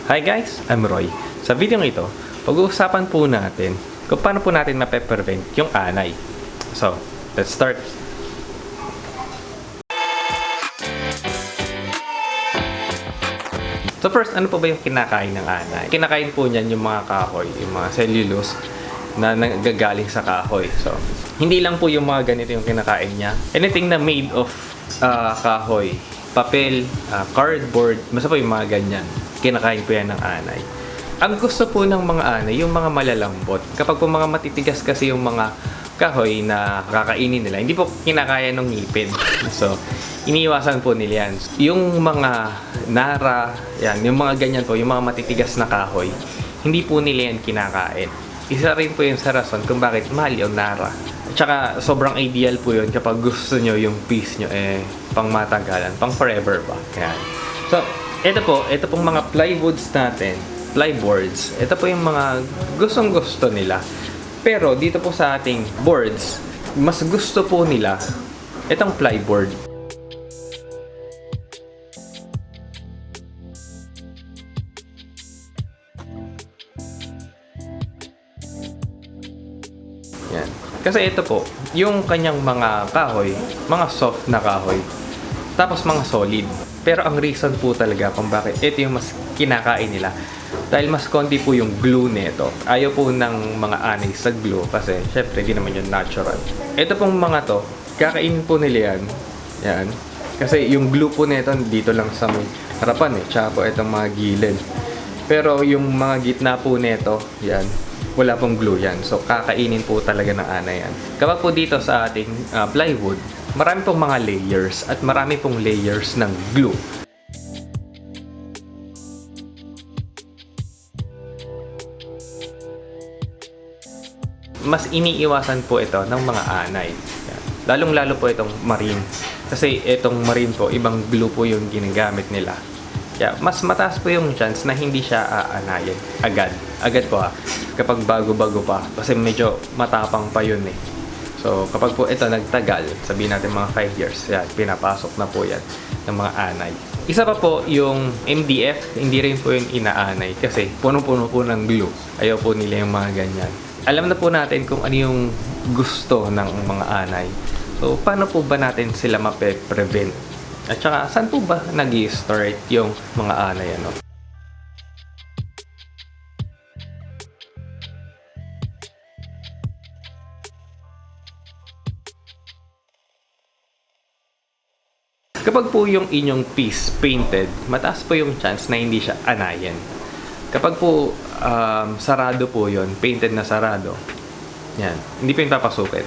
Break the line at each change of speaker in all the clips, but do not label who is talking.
Hi guys, I'm Roy. Sa video ito, pag-uusapan po natin kung paano po natin mape-prevent yung anay. So, let's start. So first, ano po ba yung kinakain ng anay? Kinakain po niyan yung mga kahoy, yung mga cellulose na nagagaling sa kahoy. So, hindi lang po yung mga ganito yung kinakain niya. Anything na made of kahoy, papel, cardboard, basta po yung mga ganyan. Kinakain po yan ng anay. Ang gusto po ng mga anay, yung mga malalambot. Kapag po mga matitigas kasi yung mga kahoy na kakainin nila, hindi po kinakaya ng ngipin. So, iniiwasan po nila yan. Yung mga nara, yan, yung mga ganyan po, yung mga matitigas na kahoy, hindi po nila yan kinakain. Isa rin po yung sa rason kung bakit mahal yung nara. Tsaka sobrang ideal po yun kapag gusto nyo yung piece nyo pang matagalan, pang forever ba. Yan. So, ito pong mga plywoods natin, plyboards, ito po yung mga gustong-gusto nila. Pero dito po sa ating boards, mas gusto po nila itong plyboard. Yan. Kasi ito po, yung kanyang mga kahoy, mga soft na kahoy, tapos mga solid. Pero ang reason po talaga kung bakit ito yung mas kinakain nila, dahil mas konti po yung glue nito. Ayaw po ng mga anay sa glue kasi syempre di naman yung natural. Ito pong mga to, kakainin po nila yan. Yan. Kasi yung glue po nito dito lang sa may harapan tsaka po itong mga gilid. Pero yung mga gitna po nito, yan, wala pong glue yan. So kakainin po talaga ng anay yan. Kapag po dito sa ating plywood, marami pong mga layers at marami pong layers ng glue. Mas iniiwasan po ito ng mga anay. Lalong-lalo po itong marine. Kasi itong marine po, ibang glue po yung ginagamit nila. Kaya mas mataas po yung chance na hindi siya aanayin agad. Agad po kapag bago-bago pa. Kasi medyo matapang pa yun So, kapag po ito nagtagal, sabihin natin mga 5 years, yan, pinapasok na po yan ng mga anay. Isa pa po yung MDF, hindi rin po yung inaanay kasi puno-puno po ng glue. Ayaw po nila yung mga ganyan. Alam na po natin kung ano yung gusto ng mga anay. So, paano po ba natin sila mape-prevent? At saka, saan po ba nag-i-start yung mga anay? Kapag po yung inyong piece painted, mataas po yung chance na hindi siya anayin. Kapag po sarado po yon, painted na sarado, yan, hindi po yung papasukin.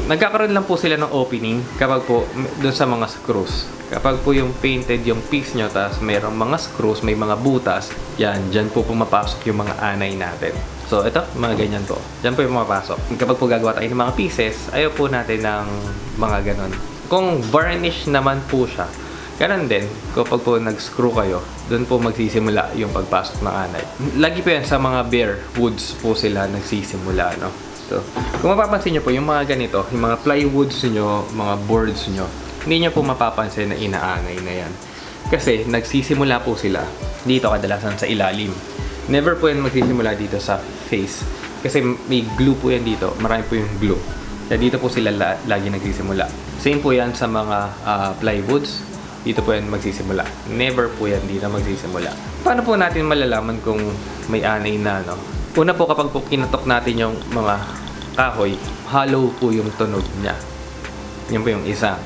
Nagkakaroon lang po sila ng opening kapag po doon sa mga screws. Kapag po yung painted yung piece nyo, tapos mayroong mga screws, may mga butas, yan, dyan po pumapasok yung mga anay natin. So, ito, mga ganyan po. Dyan po yung pumapasok. Kapag po gagawa tayo ng mga pieces, ayaw po natin ng mga ganon. Kung varnish naman po siya, ganon din, kapag po nag-screw kayo, doon po magsisimula yung pagpasok ng anay. Lagi po yan sa mga bare woods po sila nagsisimula, no? So, kung mapapansin nyo po, yung mga ganito, yung mga plywoods nyo, mga boards nyo, hindi nyo po mapapansin na inaanay na yan. Kasi nagsisimula po sila dito kadalasan sa ilalim. Never po yan magsisimula dito sa face. Kasi may glue po yan dito. Marami po yung glue. Kaya dito po sila lagi nagsisimula. Same po yan sa mga plywoods. Dito po yan magsisimula. Never po yan dito magsisimula. Paano po natin malalaman kung may anay na, no? Una po, kapag po kinatok natin yung mga kahoy, hollow po yung tunog niya. Yan po yung isa.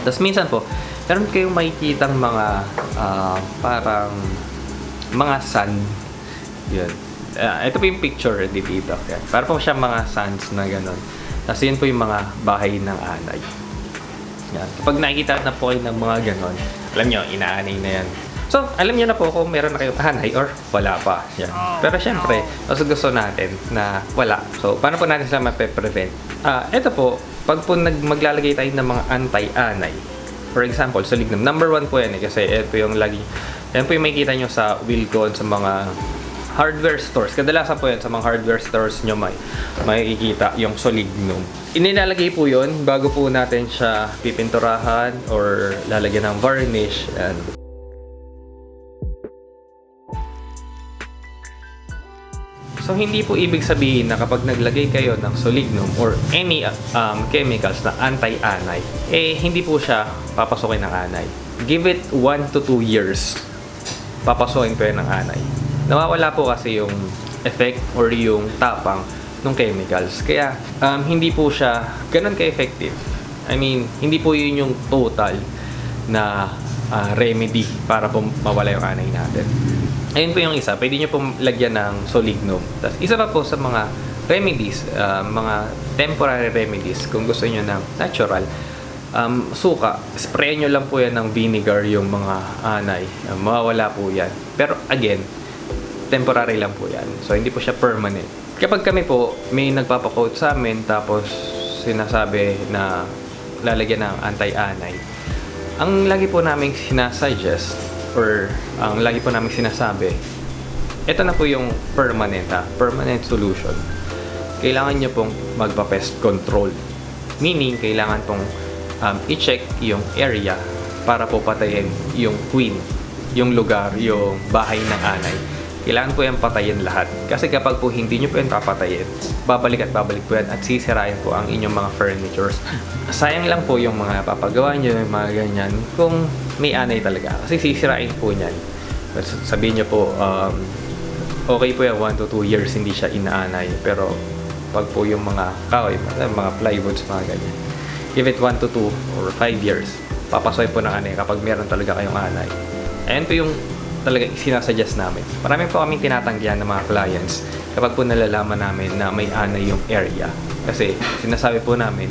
Tapos minsan po, meron kayong makikitang mga parang mga sand. Yun. Ito po yung picture dito. Okay. Para po siya mga sands na gano'n. Tapos yun po yung mga bahay ng anay. Yan. Kapag nakikita na po kayo ng mga gano'n, alam nyo, inaanay na yan. So, alam niyo na po kung meron na kayong anay or wala pa. Yan. Pero syempre, mas gusto natin na wala. So, paano po natin sila mape-prevent? Ito po, pag po maglalagay tayo ng mga anti-anay, for example, sa lignum, number 1 po yan kasi ito yung lagi, yan po yung makikita nyo sa wheel cone, sa mga hardware stores. Kadalasan po yan sa mga hardware stores nyo may makikita yung Solignum. Inilalagay po yun bago po natin siya pipinturahan or lalagyan ng varnish. And so, hindi po ibig sabihin na kapag naglagay kayo ng Solignum or any chemicals na anti-anay, hindi po siya papasokin ng anay. Give it 1 to 2 years, papasokin po yan ng anay. Nawawala po kasi yung effect or yung tapang ng chemicals. Kaya, hindi po siya ganun ka-effective. I mean, hindi po yun yung total na remedy para po mawala yung anay natin. Ayun po yung isa. Pwede nyo pong lagyan ng Solignum. Tapos, isa pa po sa mga remedies, mga temporary remedies, kung gusto nyo ng natural, suka, spray nyo lang po yan ng vinegar yung mga anay. Mawawala po yan. Pero again, temporary lang po yan. So, hindi po siya permanent. Kapag kami po, may nagpapakote sa amin, tapos sinasabi na lalagyan ng anti-anay, ang lagi po namin sinasuggest or ang lagi po namin sinasabi, ito na po yung permanent solution. Kailangan nyo pong magpa-pest control. Meaning, kailangan pong i-check yung area para po patayin yung queen, yung lugar, yung bahay ng anay. Kailangan po yung patayin lahat. Kasi kapag po hindi nyo po yung papatayin, babalik po yan at sisirain po ang inyong mga furnitures. Sayang lang po yung mga papagawa nyo, yung mga ganyan, kung may anay talaga. Kasi sisirain po niyan. Sabihin nyo po, okay po yan, 1 to 2 years hindi siya inaanay. Pero pag po yung mga kahoy, mga plywoods, mga ganyan, give it 1 to 2 or 5 years, papasoy po ng anay kapag meron talaga kayong anay. Ayan po yung talaga sinasuggest namin. Marami po kaming tinatanggihan ng mga clients kapag po nalalaman namin na may anay yung area. Kasi sinasabi po namin,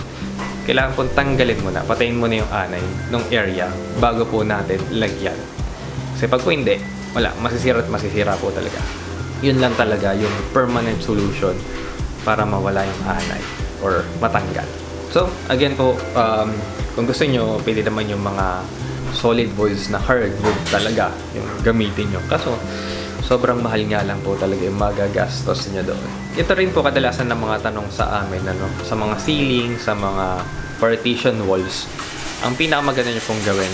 kailangan po tanggalin muna, patayin muna yung anay ng area bago po natin lagyan. Kasi pag po hindi, wala, masisira at masisira po talaga. Yun lang talaga yung permanent solution para mawala yung anay or matanggal. So, again po, kung gusto nyo, pwede naman yung mga solid walls na hardwood talaga yung gamitin nyo. Kaso, sobrang mahal nga lang po talaga yung magagastos nyo doon. Ito rin po kadalasan ng mga tanong sa amin, sa mga ceiling, sa mga partition walls. Ang pinakamaganda nyo pong gawin,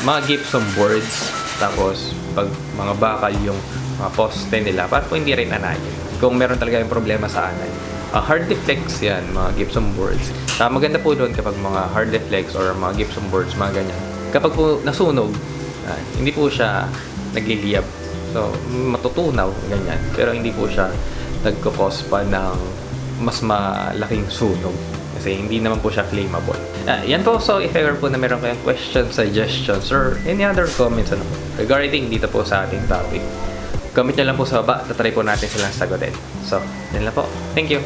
mga gypsum boards, tapos pag mga bakal yung mga poste nila, para po hindi rin anayin. Kung meron talaga yung problema sa anay. Hard deflex yan, mga gypsum boards. Maganda po doon kapag mga hard deflex or mga gypsum boards, mga ganyan. Kapag po nasunog, hindi po siya nagliliyab. So, matutunaw, ganyan. Pero hindi po siya nagkakos pa ng mas malaking sunog. Kasi hindi naman po siya flammable. Yan po. So, if ever po na meron kayong questions, suggestions, or any other comments regarding dito po sa ating topic, comment nyo lang po sa baba. Tatry po natin silang sagutin. So, yan lang po. Thank you.